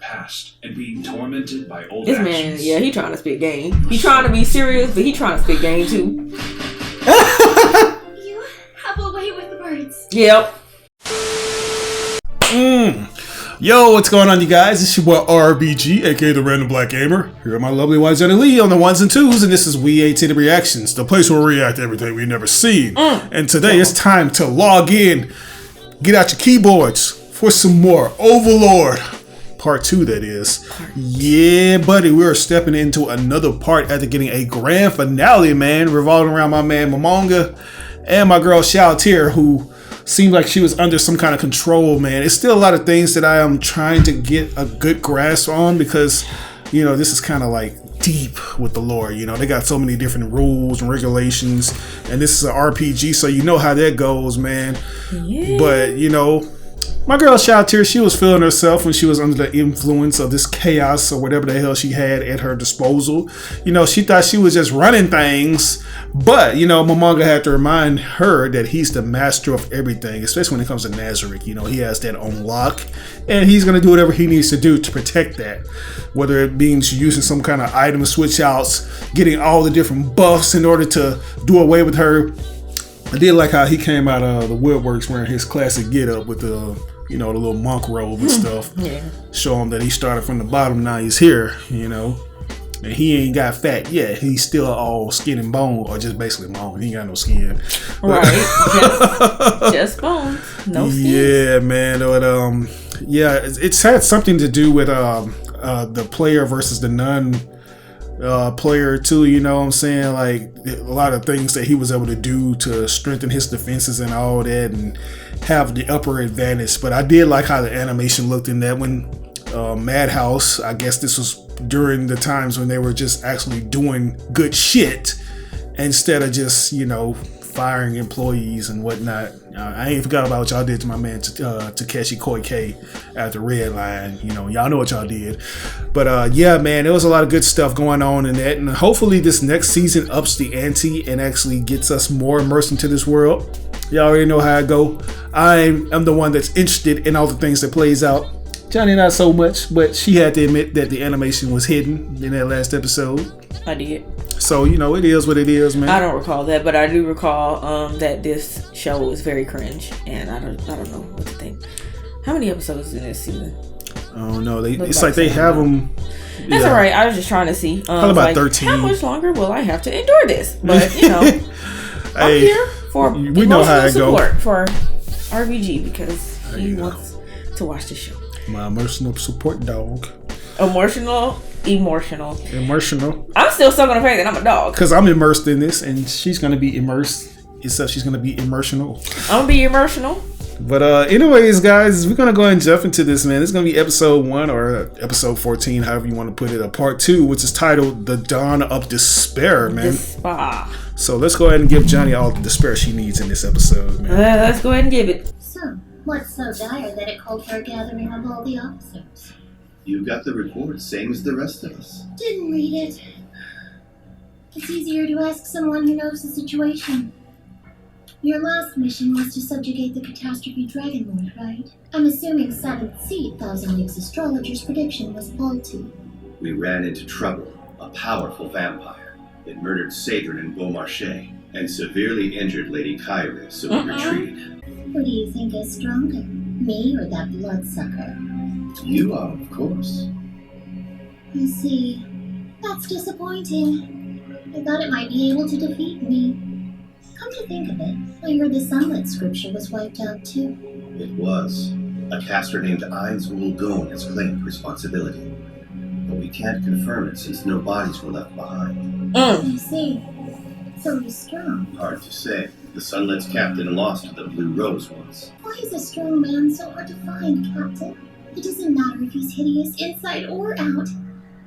past and being tormented by old this actions. man, yeah, he trying to spit game. He trying to be serious, but he trying to spit game too. You have a way with words. Yep. Yo, what's going on, you guys? It's your boy RBG, aka the Random Black Gamer. Here are my lovely wife Jenny Lee on the ones and twos, and this is We Ain't the Reactions, the place where we react to everything we've never seen. And today it's time to log in, get out your keyboards for some more Overlord. Part 2, that is. Yeah, buddy, we're stepping into another part after getting a grand finale, man, revolving around my man Momonga and my girl Xiao, who seemed like she was under some kind of control, man. It's still a lot of things that I am trying to get a good grasp on because, you know, this is kind of like deep with the lore. You know, they got so many different rules and regulations, and this is an RPG, so you know how that goes, man. Yeah. But, you know, my girl Xiao, she was feeling herself when she was under the influence of this chaos or whatever the hell she had at her disposal. You know, she thought she was just running things, but, you know, Momonga had to remind her that he's the master of everything, especially when it comes to Nazarick. You know, he has that on lock, and he's going to do whatever he needs to do to protect that, whether it means using some kind of item switch outs, getting all the different buffs in order to do away with her. I did like how he came out of the woodworks wearing his classic get up with the, you know, the little monk robe and stuff. Yeah. Show him that he started from the bottom, now he's here, you know. And he ain't got fat yet. He's still all skin and bone, or just basically bone. He ain't got no skin. Right. just bones. No skin. Yeah, man. But, yeah, it's had something to do with the player versus the nun player too, you know what I'm saying? Like a lot of things that he was able to do to strengthen his defenses and all that and have the upper advantage. But I did like how the animation looked in that one. Madhouse, I guess this was during the times when they were just actually doing good shit instead of just, you know, firing employees and whatnot. I ain't forgot about what y'all did to my man Takeshi Koike after Red Line. You know, y'all know what y'all did. But yeah, man, there was a lot of good stuff going on in that, and hopefully this next season ups the ante and actually gets us more immersed into this world. Y'all already know how I go. I'm the one that's interested in all the things that plays out. Johnny not so much, but she had to admit that the animation was hidden in that last episode. I did. So, you know, it is what it is, man. I don't recall that, but I do recall that this show was very cringe, and I don't know what to think. How many episodes in this season? I don't know. It's like they have them. That's all right. I was just trying to see. Probably about 13. How much longer will I have to endure this? But, you know, I'm here for we know how it support for RBG because he wants to watch the show. My emotional support dog. Emotional. I'm still stuck on the fact that I'm a dog. Because I'm immersed in this, and she's going to be immersed. Except she's going to be immersional. I'm going to be immersional. But anyways, guys, we're going to go ahead and jump into this, man. It's going to be episode 1 or episode 14, however you want to put it, a part 2, which is titled The Dawn of Despair, man. So let's go ahead and give Johnny all the despair she needs in this episode, man. Let's go ahead and give it. So, what's so dire that it called for a gathering of all the officers? You got the report, same as the rest of us. Didn't read it. It's easier to ask someone who knows the situation. Your last mission was to subjugate the catastrophe Dragon Lord, right? I'm assuming 7th seat Thousand Weeks astrologer's prediction was faulty. We ran into trouble. A powerful vampire. It murdered Sadrin and Beaumarchais, and severely injured Lady Kyrie, so we retreated. Who do you think is stronger, me or that bloodsucker? You are, of course. You see, that's disappointing. I thought it might be able to defeat me. Come to think of it, I heard the Sunlit scripture was wiped out too. It was. A caster named Ainz Ulgun has claimed responsibility. But we can't confirm it since no bodies were left behind. I see. So he's strong. Hard to say. The Sunlit's captain lost to the Blue Rose once. Why is a strong man so hard to find, Captain? It doesn't matter if he's hideous inside or out.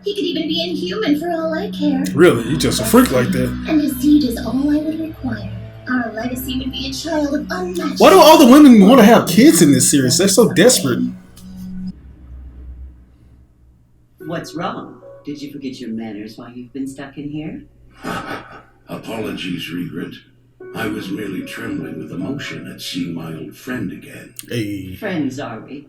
He could even be inhuman for all I care. Really? You're just a freak like that. And his deed is all I would require. Our legacy would be a child of unmatched... Why do all the women want to have kids in this series? They're so desperate. What's wrong? Did you forget your manners while you've been stuck in here? Apologies, Regret. I was merely trembling with emotion at seeing my old friend again. Hey. Friends, are we?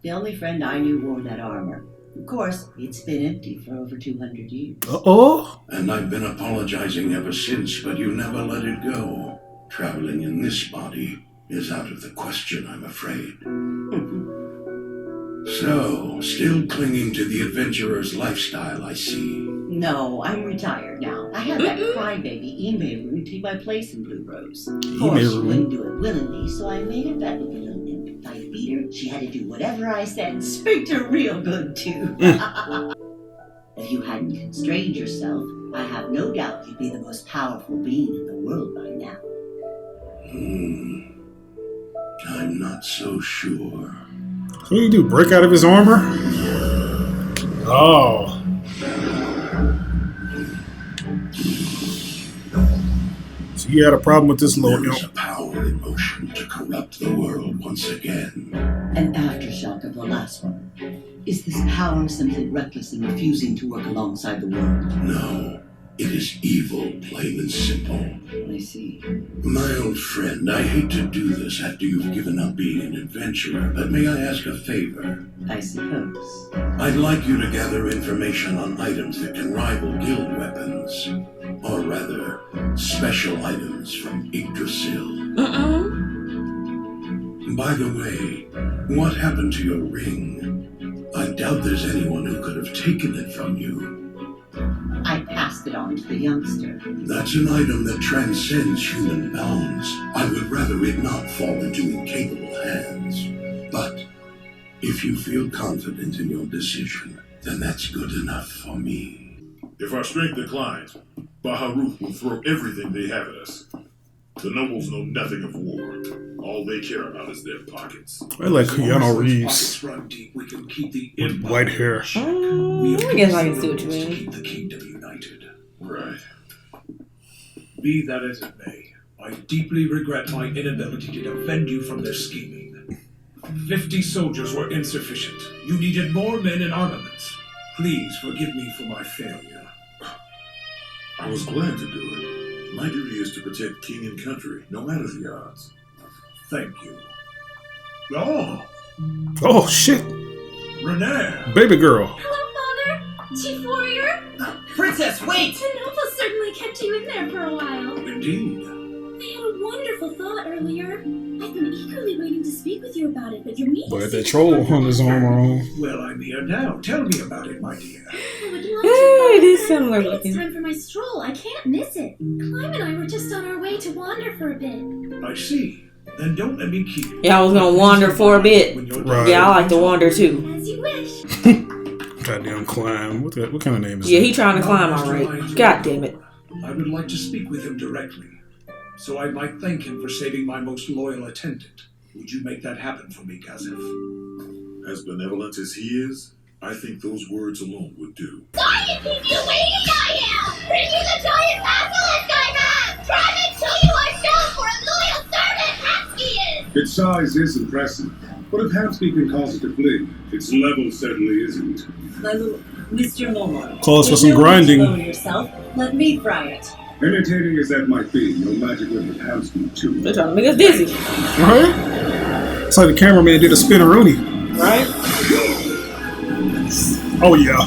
The only friend I knew wore that armor. Of course, it's been empty for over 200 years. Uh-oh. And I've been apologizing ever since, but you never let it go. Traveling in this body is out of the question, I'm afraid. So, still clinging to the adventurer's lifestyle, I see. No, I'm retired now. I had that crybaby Emaru take my place in Blue Rose. Of Emaru. course, she wouldn't do it willingly, so I made a bet with the little imp. If I beat her, she had to do whatever I said and speak to real good, too. If you hadn't constrained yourself, I have no doubt you'd be the most powerful being in the world by now. I'm not so sure. What do you do? Break out of his armor? Oh. So you had a problem with this little There is imp. a power in motion to corrupt the world once again. An aftershock of the last one. Is this power something reckless and refusing to work alongside the world? No, it is evil, plain and simple. I see. My old friend, I hate to do this after you've given up being an adventurer, but may I ask a favor? I suppose. I'd like you to gather information on items that can rival guild weapons. Or rather, special items from Yggdrasil. By the way, what happened to your ring? I doubt there's anyone who could have taken it from you. I passed it on to the youngster. That's an item that transcends human bounds. I would rather it not fall into incapable hands. But if you feel confident in your decision, then that's good enough for me. If our strength declines, Baharut will throw everything they have at us. The nobles know nothing of war. All they care about is their pockets. I like As long Keanu as those Reeves pockets run deep, we can keep the with empire white hair. in check. We have I guess I can see the what you nobles to mean. keep the kingdom united. Right. Be that as it may, I deeply regret my inability to defend you from their scheming. 50 soldiers were insufficient. You needed more men and armaments. Please forgive me for my failure. I was glad to do it. My duty is to protect king and country, no matter the odds. Thank you. Oh, Oh, shit. Renee! Baby girl. Hello, Father! Chief Warrior! Princess, wait! The nobles certainly kept you in there for a while. Indeed. They had a wonderful thought earlier. I've been eagerly waiting to speak with you about it, but your meeting... But that troll on his armor on. Well, I'm here now. Tell me about it, my dear. I would love Hey, to. it is similar It's looking. time for my stroll. I can't miss it. Clyde and I were just on our way to wander for a bit. I see. Then don't let me keep you. Yeah, I was gonna wander for a bit. When you're Right. Yeah, I like to wander too. As you wish. Goddamn climb. What kind of name is Yeah, that? he trying to climb alright. God damn it. I would like to speak with him directly, so I might thank him for saving my most loyal attendant. Would you make that happen for me, Gazif? As benevolent as he is, I think those words alone would do. Sorry to keep you waiting, I am! Bring you the giant basilisk I have! Try to show you ourselves for a loyal servant Hatsky is! Its size is impressive, but if Hansky can cause it to flee, its level certainly isn't. My little Mr. Momor. Calls for There's some no need to grinding. lower yourself. Let me fry it. Entertaining as that might be, no magic will hit Hansky too. They're trying to make us dizzy. Right? It's like the cameraman did a spinneroonie. Right? Oh, yeah.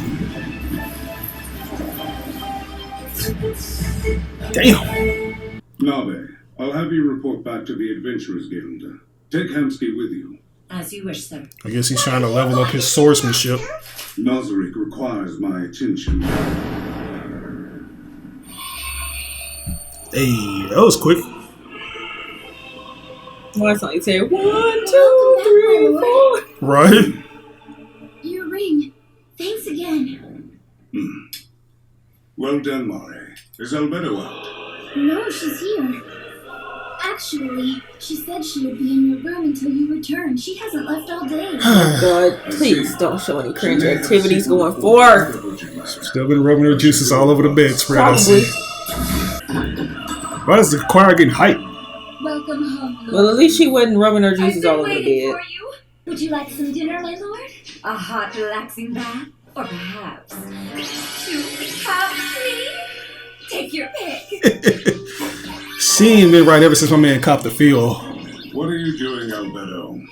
Damn. Nabe, I'll have you report back to the Adventurers Guild. Take Hansky with you. As you wish, sir. I guess he's trying to level up his swordsmanship. Nazarick requires my attention. Hey, that was quick. Why it's only say 1, 2, 3, 4. Right? Your ring. Thanks again. Well done, Mare. Is Albedo out? No, she's here. Actually, she said she would be in your room until you return. She hasn't left all day. God, please don't show any cringe activities going forth. Still been rubbing her juices all over the bedspread. I Probably. see. Why is the choir getting hyped? Welcome home, Lord. Well, at least she wasn't rubbing her juices all over the waiting bed. for you. Would you like some dinner, my lord? A hot, relaxing bath? Or perhaps To have me? Take your pick. She ain't been right ever since my man copped the field. What are you doing, Albedo?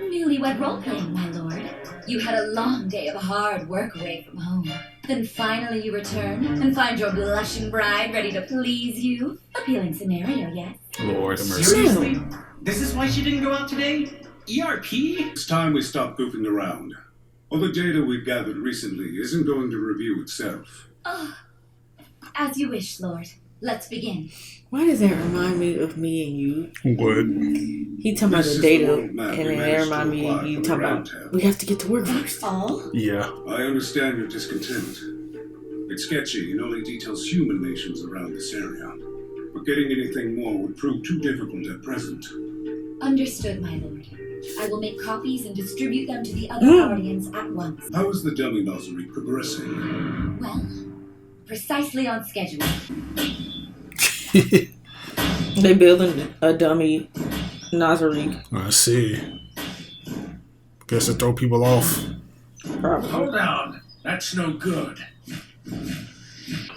Newlywed role-playing, my lord. You had a long day of hard work away from home. Then finally you return and find your blushing bride ready to please you. Appealing scenario, yes? Lord have mercy. Seriously? This is why she didn't go out today? ERP? It's time we stop goofing around. All the data we've gathered recently isn't going to review itself. Oh, as you wish, Lord. Let's begin. Why does that remind me of me and you? What? He talking about This the is data, the world map and we then that managed to remind me acquire of you from talking the about Round we have to get to work first. All? Yeah. I understand your discontent. It's sketchy and only details human nations around this area. But getting anything more would prove too difficult at present. Understood, my lord. I will make copies and distribute them to the other guardians at once. How is the dummy Nazari progressing? Well, precisely on schedule. They building a dummy Nazari. I see. Guess to throw people off. Probably. Hold on. That's no good.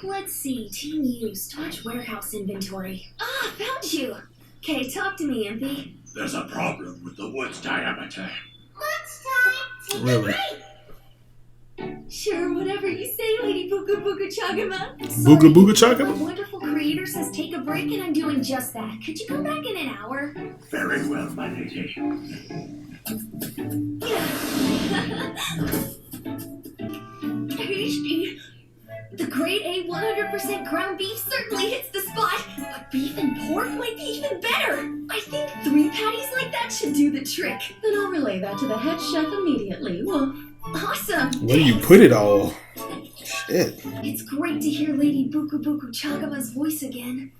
Let's see, Team U, storage warehouse inventory. Ah, found you! Okay, talk to me, Impy. There's a problem with the wood's diameter. Lunchtime! Really? Sure, whatever you say, Lady Buka Buka Chagama. Booga booga My chaka? wonderful creator says take a break, and I'm doing just that. Could you come back in an hour? Very well, my lady. Tasty. The grade A 100% ground beef certainly hits the spot, but beef and pork might be even better. I think 3 patties like that should do the trick. Then I'll relay that to the head chef immediately. Well, awesome. Where do you put it all? Shit. It's great to hear Lady Buku Buku Chagama's voice again.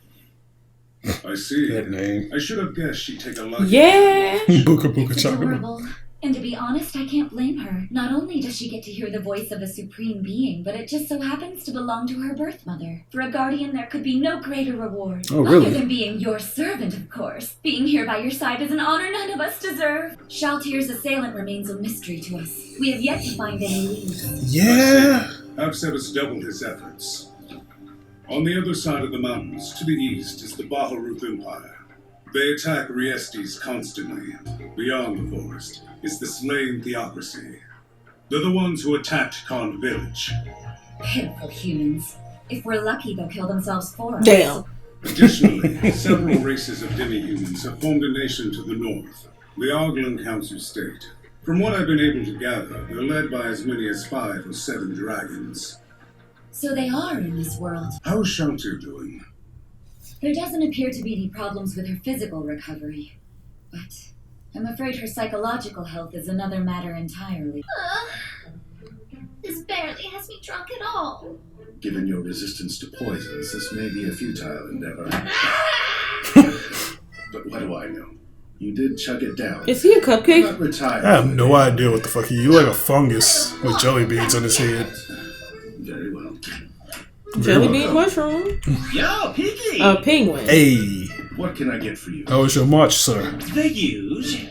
I see. That name. I should have guessed she'd take a liking. Yeah. Booga booga It's chaka. adorable. And to be honest, I can't blame her. Not only does she get to hear the voice of a supreme being, but it just so happens to belong to her birth mother. For a guardian, there could be no greater reward. Oh, really? Other than being your servant, of course. Being here by your side is an honor none of us deserve. Shaltir's assailant remains a mystery to us. We have yet to find any leads. Yeah. Absevus doubled his efforts. On the other side of the mountains, to the east, is the Baharuth Empire. They attack Riestes constantly. Beyond the forest is the slain theocracy. They're the ones who attacked Khan Village. Pitiful humans. If we're lucky, they'll kill themselves for us. Damn. Additionally, several races of demi-humans have formed a nation to the north, the Oglan Council State. From what I've been able to gather, they're led by as many as 5 or 7 dragons. So they are in this world. How's Shaltir doing? There doesn't appear to be any problems with her physical recovery. But I'm afraid her psychological health is another matter entirely. This barely has me drunk at all. Given your resistance to poisons, this may be a futile endeavor. But what do I know? You did chug it down. Is he a cupcake? Not retired. I have no idea what the fuck he. You like a fungus with jelly beans on his head. Very well. Jelly bean mushroom. Yo, Piggy! A penguin. Hey, What can I get for you? how was your march, sir? The huge.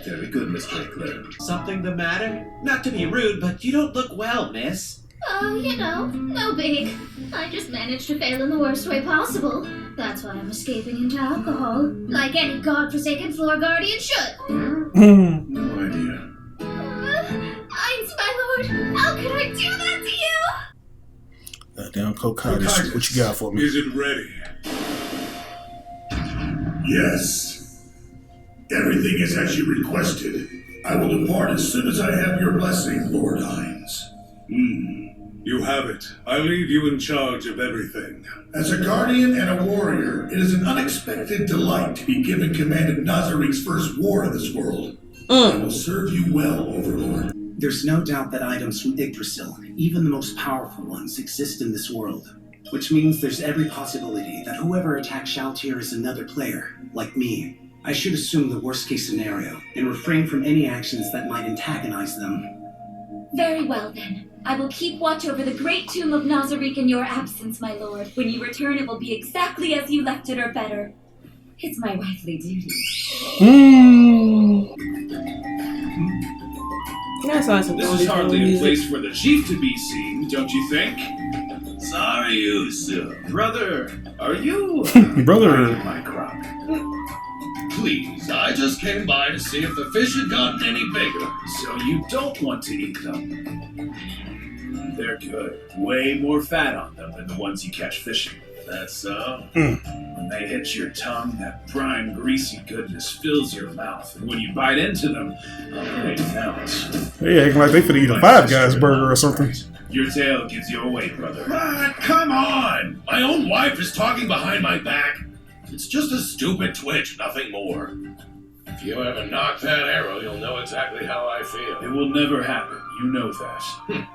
Very good, Mr. Eclair. Something the matter? Not to be rude, but you don't look well, miss. Oh, you know, no big. I just managed to fail in the worst way possible. That's why I'm escaping into alcohol, like any godforsaken floor guardian should. No idea. Eins, my lord, how could I do that to you? Goddamn Cocatus. What you got for me? Is it ready? Yes. Everything is as you requested. I will depart as soon as I have your blessing, Lord Hines. You have it. I leave you in charge of everything. As a guardian and a warrior, it is an unexpected delight to be given command of Nazarik's first war in this world. I will serve you well, Overlord. There's no doubt that items from Yggdrasil, even the most powerful ones, exist in this world. Which means there's every possibility that whoever attacked Shaltir is another player, like me. I should assume the worst case scenario, and refrain from any actions that might antagonize them. Very well, then. I will keep watch over the great tomb of Nazarik in your absence, my lord. When you return, it will be exactly as you left it or better. It's my wifely duty. That's awesome. This is hardly a place for the chief to be seen, don't you think? Zarius, brother, are you Brother. my crop? Please, I just came by to see if the fish had gotten any bigger. So you don't want to eat them? They're good. Way more fat on them than the ones you catch fishing. That's so? When they hit your tongue, that brine, greasy goodness fills your mouth. And when you bite into them, they melt. They acting like they could eat a Five Guys burger or something. Your tail gives you away, brother. Man, come on! My own wife is talking behind my back. It's just a stupid twitch, nothing more. If you ever knock that arrow, you'll know exactly how I feel. It will never happen. You know that.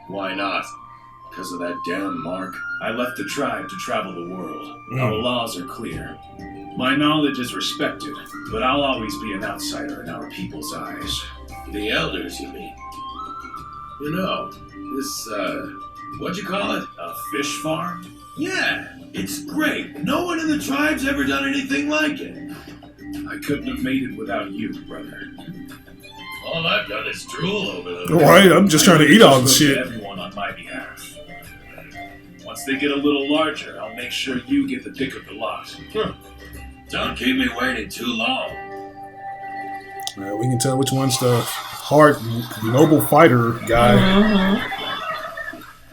Why not? Because of that damn mark? I left the tribe to travel the world. Our laws are clear. My knowledge is respected, but I'll always be an outsider in our people's eyes. The elders, you mean? You know, this, what'd you call it? A fish farm? Yeah, it's great. No one in the tribe's ever done anything like it. I couldn't have made it without you, brother. All I've done is drool over them. Right, I'm just trying to eat all the shit. Everyone on my behalf. Once they get a little larger, I'll make sure you get the pick of the lot. Don't keep me waiting too long. We can tell which one's the hard, noble fighter guy.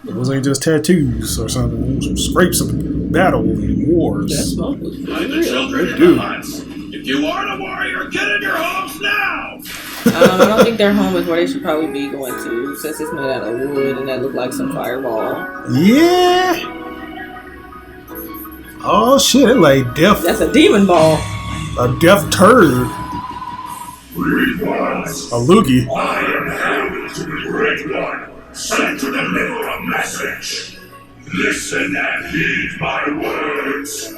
Those ain't just tattoos or something. Some scrapes of battle and wars. That's Hide the children in the huts. If you are a warrior, get in your homes now! I don't think their home is where they should probably be going to, since it's made out of wood and that looked like some fireball. Yeah. Oh shit! It like death. That's a demon ball. A death turd. A loogie. I am happy to be the Great One, sent to deliver a message. Listen and heed my words.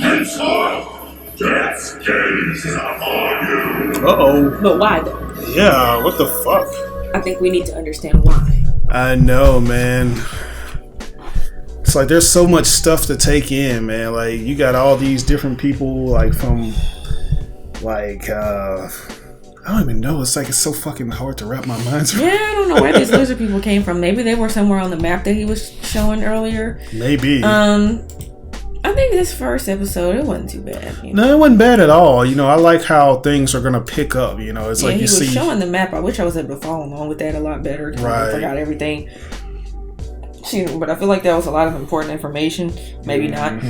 Henceforth, death's gaze is upon you. Uh-oh. But why though? Yeah, what the fuck? I think we need to understand why. I know, man. It's like there's so much stuff to take in, man. Like you got all these different people, like from, like I don't even know. It's like it's so fucking hard to wrap my mind around. Yeah, I don't know where these lizard people came from. Maybe they were somewhere on the map that he was showing earlier. Maybe. I think this first episode, it wasn't too bad. You know? No, it wasn't bad at all. You know, I like how things are gonna pick up. You know, it's like he you was see showing the map. I wish I was able to follow along with that a lot better. Right. I forgot everything. But I feel like that was a lot of important information. Maybe not.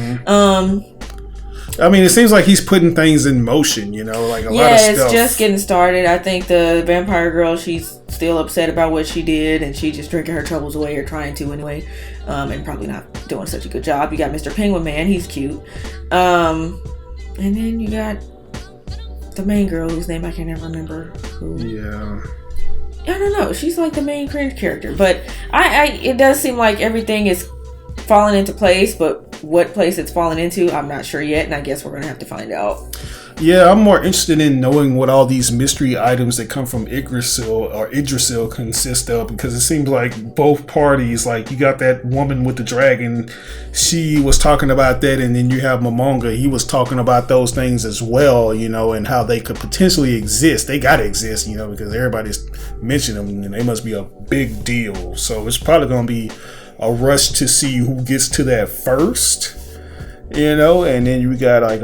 I mean, it seems like he's putting things in motion, you know, like a lot of stuff. Yeah, it's just getting started. I think the vampire girl, she's still upset about what she did, and she just drinking her troubles away, or trying to anyway, and probably not doing such a good job. You got Mr. Penguin Man, he's cute. And then you got the main girl, whose name I can never remember. Yeah. I don't know. She's like the main cringe character, but it does seem like everything is falling into place, but what place it's falling into, I'm not sure yet, and I guess we're gonna have to find out. Yeah, I'm more interested in knowing what all these mystery items that come from Yggdrasil consist of, because it seems like both parties, like you got that woman with the dragon, she was talking about that, and then you have Momonga, he was talking about those things as well, you know, and how they could potentially exist. They gotta exist, you know, because everybody's mentioning them, and they must be a big deal. So it's probably gonna be a rush to see who gets to that first, you know, and then you got like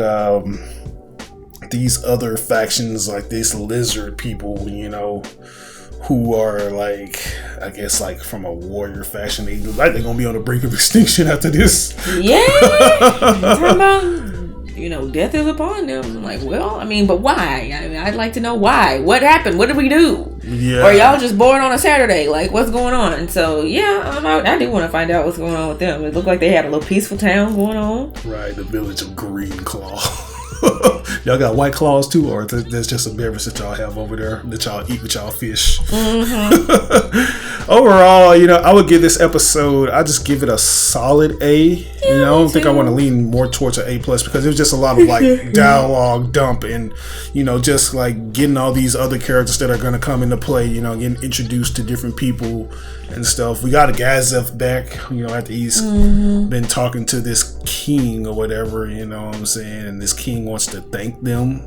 these other factions, like this lizard people, you know, who are like, I guess like from a warrior faction. They look like they're gonna be on the brink of extinction after this. Yeah, talking about, you know, death is upon them. I'm like, well, I mean, but why? I mean, I'd like to know why. What happened? What did we do? Yeah. Or y'all just bored on a Saturday? Like, what's going on? So yeah, I do want to find out what's going on with them. It looked like they had a little peaceful town going on. Right, the village of Green Claw. Y'all got White Claws too, or there's just a beverage that y'all have over there that y'all eat with y'all fish? Overall, you know, I would give this episode, I just give it a solid A. You know, I don't think I want to lean more towards an A+, because it was just a lot of like dialogue dump, and you know, just like getting all these other characters that are going to come into play, you know, getting introduced to different people and stuff. We got a Gazef back, you know, after he's been talking to this king or whatever, you know what I'm saying, and this king wants to thank them,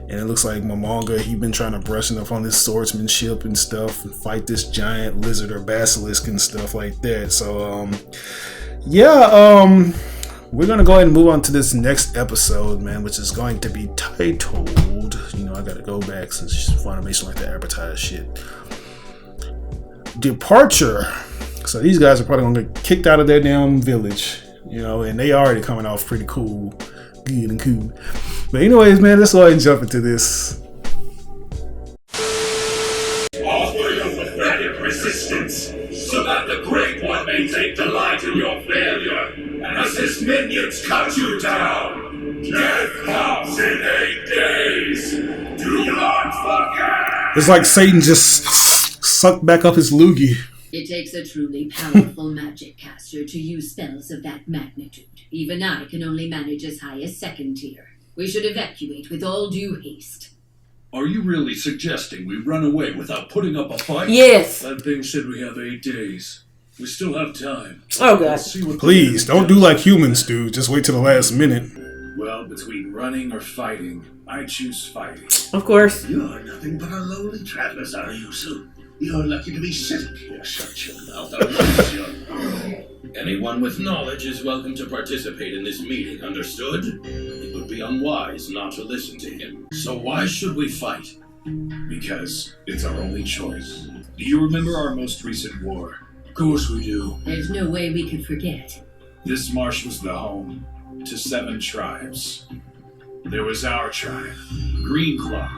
and it looks like Momonga, he been trying to brush up on his swordsmanship and stuff, and fight this giant lizard or basilisk and stuff like that. So we're gonna go ahead and move on to this next episode, man, which is going to be titled. You know, I gotta go back since Funimation like to advertise shit. Departure. So these guys are probably gonna get kicked out of their damn village, you know, and they already coming off pretty cool, good and cool. But anyways, man, let's go ahead and jump into this. Offer your pathetic resistance, so that the Great One may take delight in your failure, and as his minions cut you down. Death comes in 8 days. Do not forget! It's like Satan just sucked back up his loogie. It takes a truly powerful magic caster to use spells of that magnitude. Even I can only manage as high as 2nd tier. We should evacuate with all due haste. Are you really suggesting we run away without putting up a fight? Yes. That being said, we have 8 days. We still have time. Oh, God. Let's see what Please, don't do like humans do. Just wait till the last minute. Well, between running or fighting, I choose fighting. Of course. You're nothing but a lowly traveler, Zarayusu. You're lucky to be sitting here. Shut your mouth. I'll lose you. Anyone with knowledge is welcome to participate in this meeting, understood? It would be unwise not to listen to him. So why should we fight? Because it's our only choice. Do you remember our most recent war? Of course we do. There's no way we could forget. This marsh was the home to 7 tribes. There was our tribe, Greenclaw,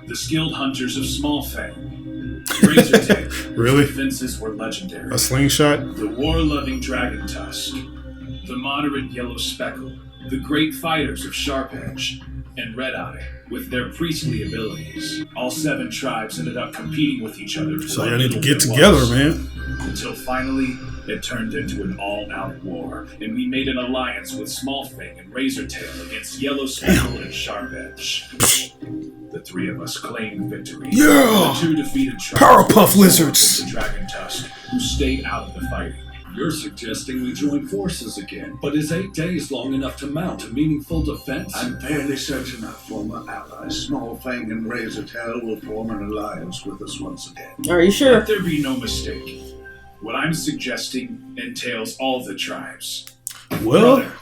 the skilled hunters of Smallfang, Razortail, Really? whose defenses were legendary, A slingshot? the war-loving Dragon Tusk, the moderate Yellow Speckle, the great fighters of Sharpedge, and Red Eye, with their priestly abilities. All 7 tribes ended up competing with each other. So y'all need to get together, man. Until finally, it turned into an all-out war, and we made an alliance with Smallfang and Razortail against Yellow Speckle and Sharpedge. The 3 of us claimed victory. Yeah! The 2 defeated tribes Powerpuff were Lizards! the Dragon Tusk, who stayed out of the fighting. You're suggesting we join forces again, but is 8 days long enough to mount a meaningful defense? I'm fairly certain our former allies, Smallfang and Razortail, will form an alliance with us once again. Are you sure? Let there be no mistake. What I'm suggesting entails all the tribes. Well, Brother,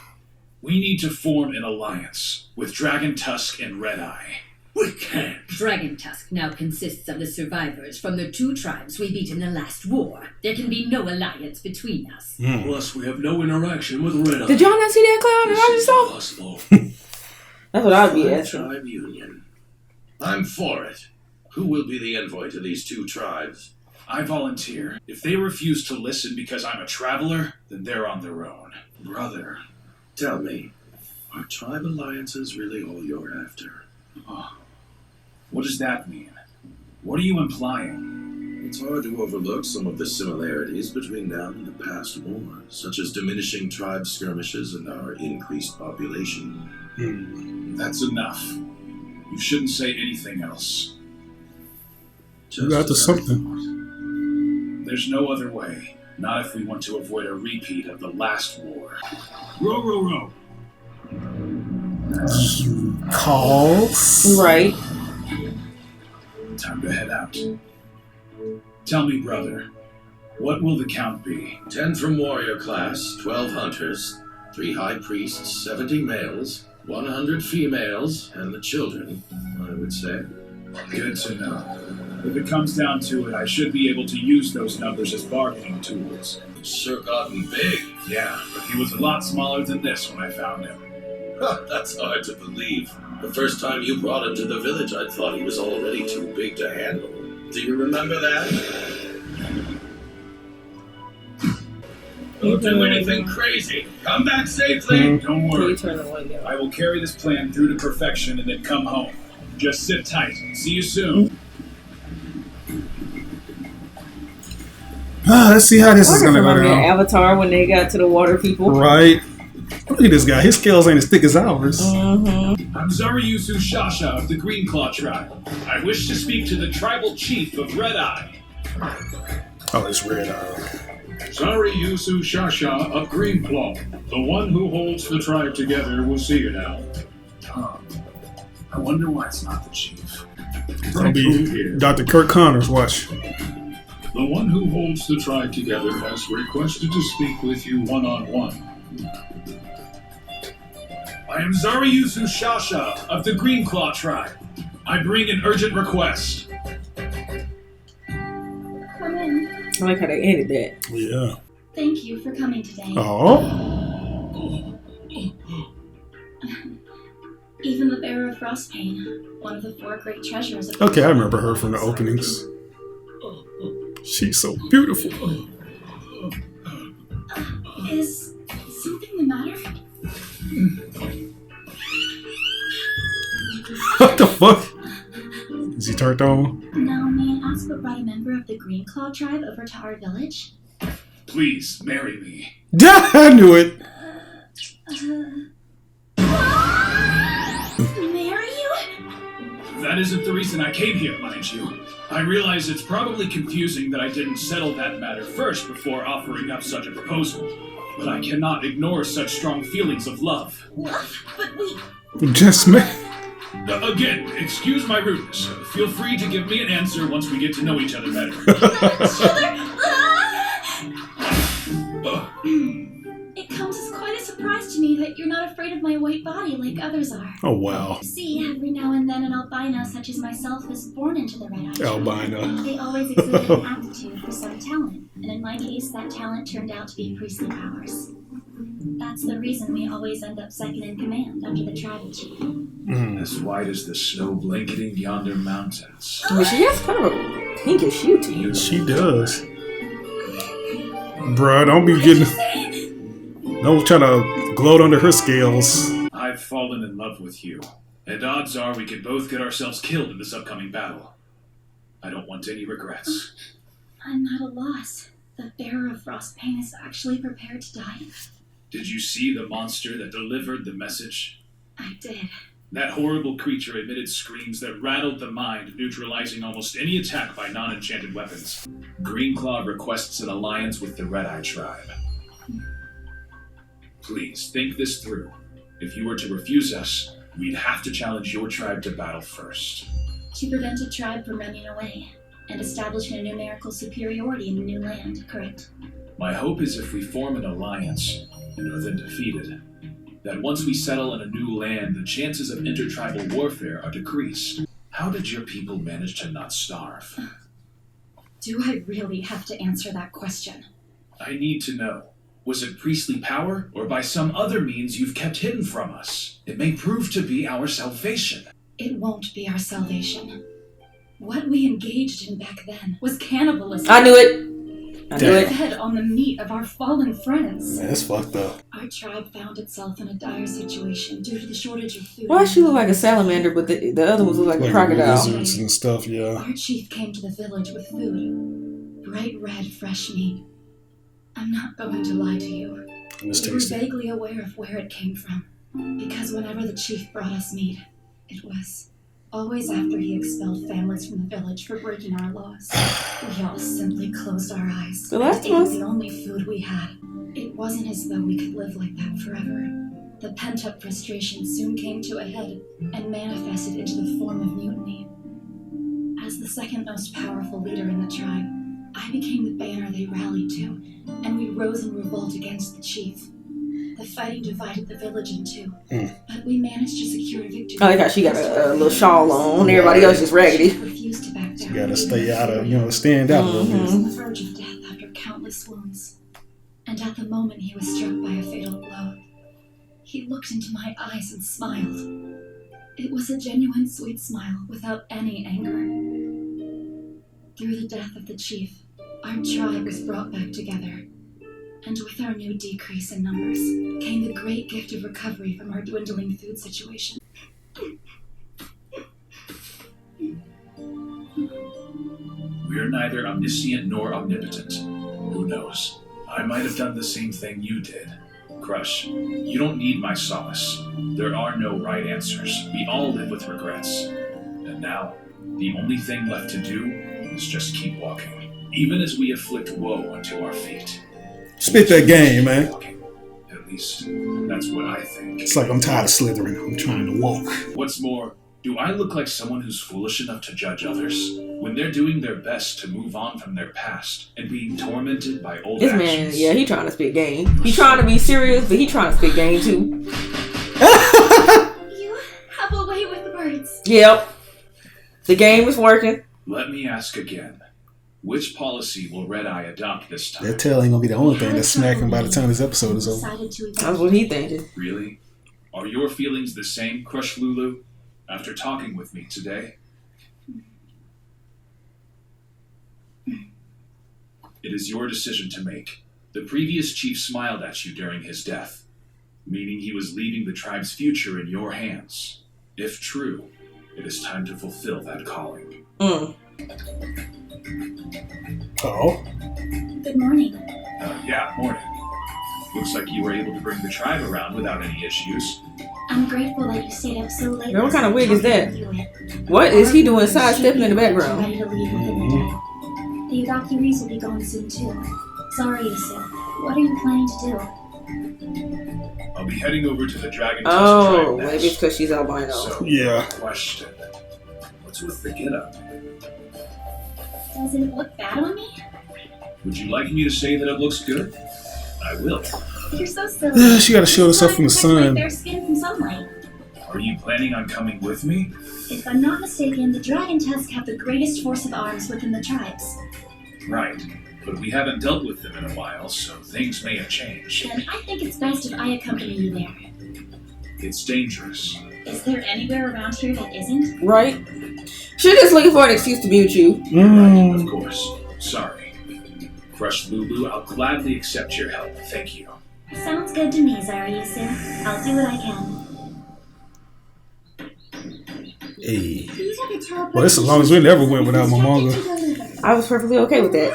we need to form an alliance with Dragon Tusk and Red Eye. We can't. Dragon Tusk now consists of the survivors from the 2 tribes we beat in the last war. There can be no alliance between us. Plus, we have no interaction with Red Eye. Did y'all not see that clown that I just saw? Impossible. That's what I'd be asking. Tribe union. I'm for it. Who will be the envoy to these 2 tribes? I volunteer. If they refuse to listen because I'm a traveler, then they're on their own. Brother, tell me, are tribe alliances really all you're after? Oh, what does that mean? What are you implying? It's hard to overlook some of the similarities between now and the past war, such as diminishing tribe skirmishes and our increased population. That's enough. You shouldn't say anything else. you got to as I something. thought. There's no other way. Not if we want to avoid a repeat of the last war. Row, row, row. Calls? Right. Time to head out. Tell me, brother, what will the count be? 10 from warrior class, 12 hunters, 3 high priests, 70 males, 100 females, and the children, I would say. Good to know. If it comes down to it, I should be able to use those numbers as bargaining tools. Sure gotten big. Yeah, but he was a lot smaller than this when I found him. That's hard to believe. The first time you brought him to the village, I thought he was already too big to handle. Do you remember that? Don't do anything crazy. Come back safely. Don't Till you worry. turn the light down. I will carry this plan through to perfection and then come home. Just sit tight. See you soon. Let's see how this is Wonder gonna if go I'm in down. Avatar when they got to the water people. Right. Look at this guy. His scales ain't as thick as ours. Mm-hmm. I'm Zarayusu Shasha of the Greenclaw tribe. I wish to speak to the tribal chief of Red Eye. Oh, it's red eye. Zarayusu Shasha of Greenclaw. The one who holds the tribe together will see you now. I wonder why it's not the chief. It's gonna be Dr. Kirk Connors. Watch. The one who holds the tribe together has requested to speak with you one-on-one. I am Zaryuzu Shasha of the Green Claw tribe. I bring an urgent request. Come in. I like how they ended that. Yeah. Thank you for coming today. Oh. Even the bearer of Frostpain, one of the 4 great treasures of Okay, I remember her from the openings. She's so beautiful. Is something the matter? What the fuck? Is he turned on? Now, may I ask what brought a member of the Green Claw tribe over to our village? Please marry me. Yeah, I knew it. Marry you? That isn't the reason I came here, mind you. I realize it's probably confusing that I didn't settle that matter first before offering up such a proposal. But I cannot ignore such strong feelings of love. But we... Just me. Again, excuse my rudeness. Feel free to give me an answer once we get to know each other better. It comes as quite a surprise to me that you're not afraid of my white body like others are. Oh, wow. See, every now and then an albino such as myself is born into the red eye. Albino. They always exhibit an aptitude for some talent, and in my case, that talent turned out to be priestly powers. That's the reason we always end up second in command under the tribal chief. As white as the snow blanketing yonder mountains. But she has kind of a pinkish hue to you. She does. Bruh, don't be getting... Don't try to gloat under her scales. I've fallen in love with you, and odds are we could both get ourselves killed in this upcoming battle. I don't want any regrets. I'm at a loss. The bearer of Frostpain is actually prepared to die? Did you see the monster that delivered the message? I did. That horrible creature emitted screams that rattled the mind, neutralizing almost any attack by non-enchanted weapons. Greenclaw requests an alliance with the Red Eye tribe. Please, think this through. If you were to refuse us, we'd have to challenge your tribe to battle first. To prevent a tribe from running away, and establishing a numerical superiority in a new land, correct? My hope is if we form an alliance, and are then defeated, that once we settle in a new land, the chances of intertribal warfare are decreased. How did your people manage to not starve? Do I really have to answer that question? I need to know. Was it priestly power, or by some other means you've kept hidden from us? It may prove to be our salvation. It won't be our salvation. What we engaged in back then was cannibalism. I knew it. I knew it. Fed on the meat of our fallen friends. Man, that's fucked up. Our tribe found itself in a dire situation due to the shortage of food. Why does she look like a salamander, but the other ones look like a crocodile? Lizards and stuff, yeah. Our chief came to the village with food. Bright red, fresh meat. I'm not going to lie to you. It was We were tasty. vaguely aware of where it came from. Because whenever the chief brought us meat, it was always after he expelled families from the village for breaking our laws. We all simply closed our eyes. The last and ate one? the only food we had. It wasn't as though we could live like that forever. The pent-up frustration soon came to a head and manifested into the form of mutiny. As the second most powerful leader in the tribe, I became the banner they rallied to, and we rose in revolt against the chief. The fighting divided the village in two, but we managed to secure a victory. I like how she got a little shawl on. Everybody else just raggedy. Refused to back down. You gotta stay out of, stand out a little He was on bit. the verge of death after countless wounds, and at the moment he was struck by a fatal blow, he looked into my eyes and smiled. It was a genuine sweet smile without any anger. Through the death of the chief, our tribe was brought back together. And with our new decrease in numbers came the great gift of recovery from our dwindling food situation. We're neither omniscient nor omnipotent. Who knows? I might have done the same thing you did. Crush, you don't need my solace. There are no right answers. We all live with regrets. And now, the only thing left to do is just keep walking. Even as we afflict woe unto our feet. Spit that game, man. At least, that's what I think. It's like I'm tired of slithering. I'm trying to walk. What's more, do I look like someone who's foolish enough to judge others? When they're doing their best to move on from their past and being tormented by old This actions. man, yeah, he trying to spit game. He trying to be serious, but he trying to spit game too. Yep. The game is working. Let me ask again. Which policy will Red Eye adopt this time? That tail ain't gonna be the only thing that's smacking by the time this episode is over. That's what he thinking. Really? Are your feelings the same, Crush Lulu, after talking with me today? It is your decision to make. The previous chief smiled at you during his death, meaning he was leaving the tribe's future in your hands. If true, it is time to fulfill that calling. Oh. Good morning. Yeah, morning. Looks like you were able to bring the tribe around without any issues. I'm grateful that you stayed up so late. What kind of wig is that? What is he doing sidestepping in the background? Ready to leave within the day. The evacuees will be gone soon too. Sorry, Yusuf. What are you planning to do? I'll be heading over to the Dragon Tusk Oh, tribe maybe next. it's because she's albino. So, Yeah. question. What's with the getup? Does it look bad on me? Would you like me to say that it looks good? I will. You're so silly. She gotta shield herself from the Protect my sun. bare skin from sunlight. Are you planning on coming with me? If I'm not mistaken, the Dragon Tusk have the greatest force of arms within the tribes. Right. But we haven't dealt with them in a while, so things may have changed. Then I think it's best if I accompany you there. It's dangerous. Is there anywhere around here that isn't? Right? She's just looking for an excuse to be with you. Right, of course. Sorry. Crush Lulu, I'll gladly accept your help. Thank you. Sounds good to me, Zara Yusuf. I'll do what I can. Hey. These are the teleportation Well, it's as long as we never went without my manga. I was perfectly okay with that.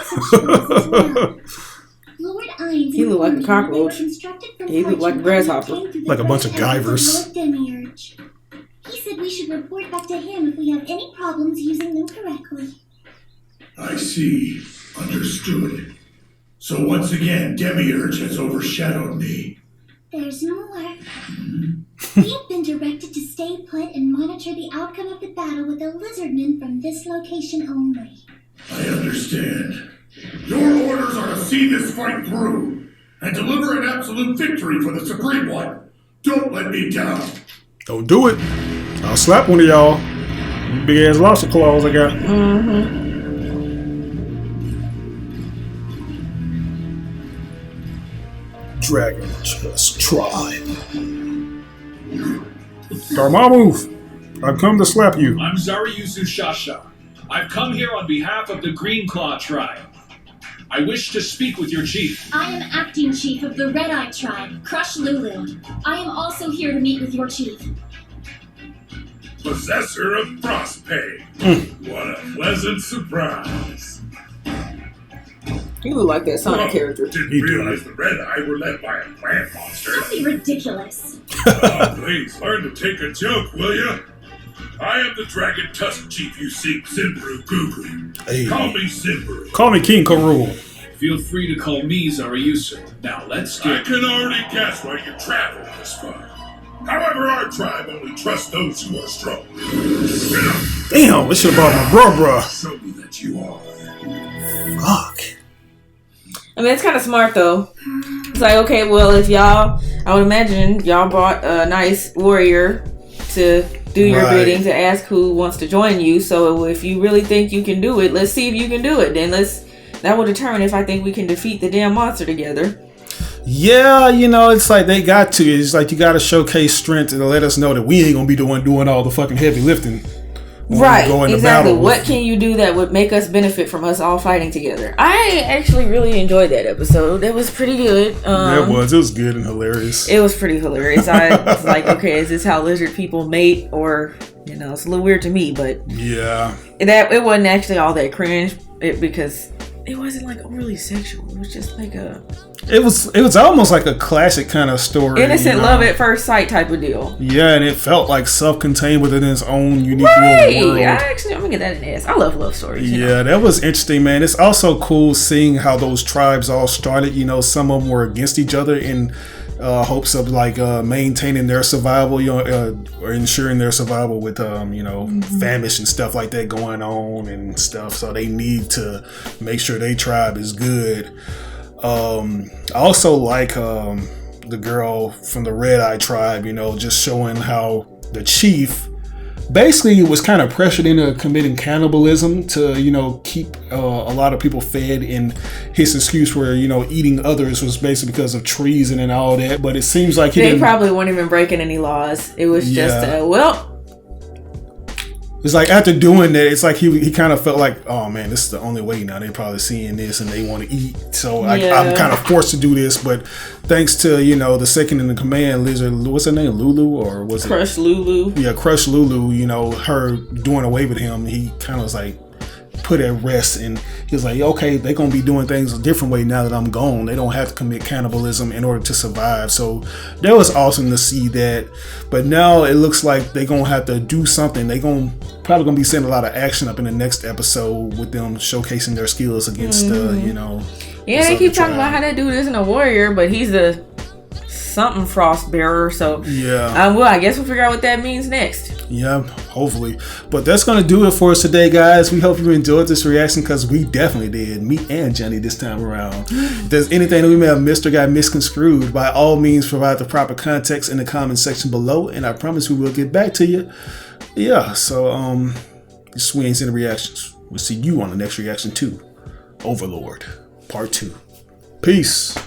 Lord Ainz He looked like a cockroach. He looked like a grasshopper. Like a bunch of Guyvers. Lord Demiurge. He said we should report back to him if we have any problems using them correctly. I see. Understood. So once again, Demiurge has overshadowed me. There's more. We have been directed to stay put and monitor the outcome of the battle with the lizardmen from this location only. I understand. Your orders are to see this fight through and deliver an absolute victory for the Supreme One. Don't let me down. Don't do it. I'll slap one of y'all. Big ass lobster claws I got. Dragon Tusk Tribe. Dormammu, I've come to slap you. I'm Zaryuzu Shasha. I've come here on behalf of the Green Claw tribe. I wish to speak with your chief. I am acting chief of the Red Eye tribe, Crush Lulu. I am also here to meet with your chief. Possessor of Frostpain. What a pleasant surprise. You look like that Sonic character. Didn't He do. realize the Red Eye were led by a plant monster. Don't be ridiculous. Oh, please, learn to take a joke, will ya? I am the Dragon Tusk Chief you seek, Zinbru Gugu. Hey. Call me Zinbru. Call me King Karul. Feel free to call me Zaryuzu. Now let's I get... can already guess why you traveled this far. However, our tribe only trusts those who are strong. Damn, this should have brought my bruh. Show me that you are. Fuck. I mean, it's kind of smart though. It's like, okay, well, if y'all, I would imagine y'all brought a nice warrior to do your Right. bidding, to ask who wants to join you. So if you really think you can do it, let's see if you can do it. Then that will determine if I think we can defeat the damn monster together. Yeah, you know, it's like they got to. It's like you got to showcase strength and let us know that we ain't gonna be the one doing all the fucking heavy lifting. when we Right, go into exactly. battle. What can you do that would make us benefit from us all fighting together? I actually really enjoyed that episode. It was pretty good. It was good and hilarious. It was pretty hilarious. I was like, okay, is this how lizard people mate? Or, you know, it's a little weird to me, but Yeah. it wasn't actually all that cringe because it wasn't like overly sexual. It was just like a It was almost like a classic kind of story. innocent you know? love at first sight type of deal. Yeah, and it felt like self-contained within its own unique Right. little world. I'm gonna get that in the ass. I love love stories. you know? Yeah, that was interesting, man. It's also cool seeing how those tribes all started. You know, some of them were against each other in hopes of like maintaining their survival, you know, or ensuring their survival with famish and stuff like that going on and stuff. So they need to make sure their tribe is good. I also like the girl from the Red Eye tribe. You know, just showing how the chief basically was kind of pressured into committing cannibalism to, you know, keep a lot of people fed. And his excuse for, you know, eating others was basically because of treason and all that. But it seems like they probably weren't even breaking any laws. It was just it's like after doing that, it's like he kind of felt like, oh man, this is the only way now. They're probably seeing this and they want to eat. So I'm kind of forced to do this. But thanks to, you know, the second in the command, Lizard, what's her name? Lulu? Or was it? Crush Lulu. Yeah, Crush Lulu, you know, her doing away with him. He kind of was like put at rest, and he was like, okay, they're going to be doing things a different way now that I'm gone. They don't have to commit cannibalism in order to survive. So that was awesome to see that. But now it looks like they're going to have to do something. They're probably going to be sending a lot of action up in the next episode with them showcasing their skills against you know. Yeah, they keep talking about how that dude isn't a warrior, but he's a something frost bearer. So yeah, well, I guess we'll figure out what that means next. Yeah, hopefully. But that's going to do it for us today, guys. We hope you enjoyed this reaction, because we definitely did. Me and Johnny this time around. If there's anything that we may have missed or got misconstrued, by all means provide the proper context in the comment section below, and I promise we will get back to you. Yeah, so this is We Ain't Seen the Reactions. We'll see you on the next reaction to Overlord Part 2. Peace.